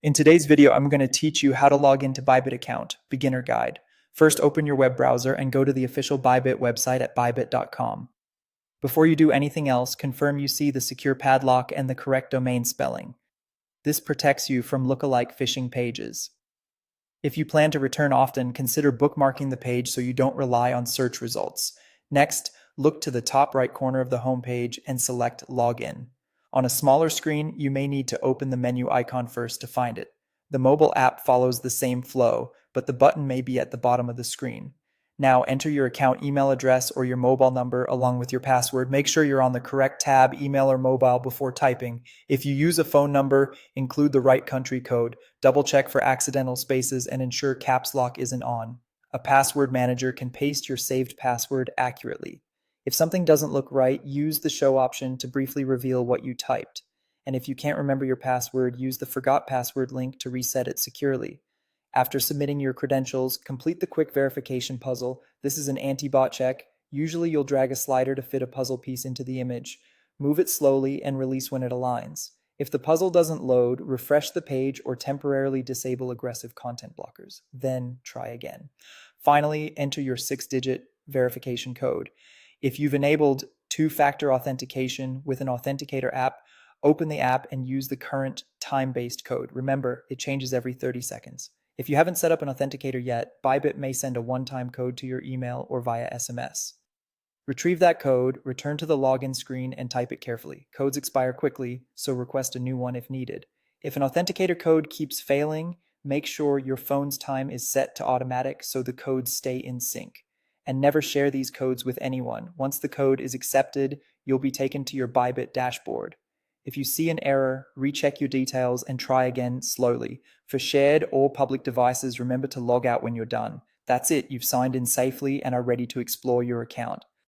In today's video, I'm going to teach you how to log into Bybit account, beginner guide. First, open your web browser and go to the official Bybit website at bybit.com. Before you do anything else, confirm you see the secure padlock and the correct domain spelling. This protects you from lookalike phishing pages. If you plan to return often, consider bookmarking the page so you don't rely on search results. Next, look to the top right corner of the homepage and select Login. On a smaller screen, you may need to open the menu icon first to find it. The mobile app follows the same flow, but the button may be at the bottom of the screen. Now enter your account email address or your mobile number along with your password. Make sure you're on the correct tab, email or mobile, before typing. If you use a phone number, include the right country code. Double check for accidental spaces and ensure caps lock isn't on. A password manager can paste your saved password accurately. If something doesn't look right, use the show option to briefly reveal what you typed. And if you can't remember your password, use the forgot password link to reset it securely. After submitting your credentials, complete the quick verification puzzle. This is an anti-bot check. Usually you'll drag a slider to fit a puzzle piece into the image. Move it slowly and release when it aligns. If the puzzle doesn't load, refresh the page or temporarily disable aggressive content blockers. Then try again. Finally, enter your 6-digit verification code. If you've enabled two-factor authentication with an authenticator app, open the app and use the current time-based code. Remember, it changes every 30 seconds. If you haven't set up an authenticator yet, Bybit may send a one-time code to your email or via SMS. Retrieve that code, return to the login screen, and type it carefully. Codes expire quickly, so request a new one if needed. If an authenticator code keeps failing, make sure your phone's time is set to automatic so the codes stay in sync. And never share these codes with anyone. Once the code is accepted, you'll be taken to your Bybit dashboard. If you see an error, recheck your details and try again slowly. For shared or public devices, remember to log out when you're done. That's it, you've signed in safely and are ready to explore your account.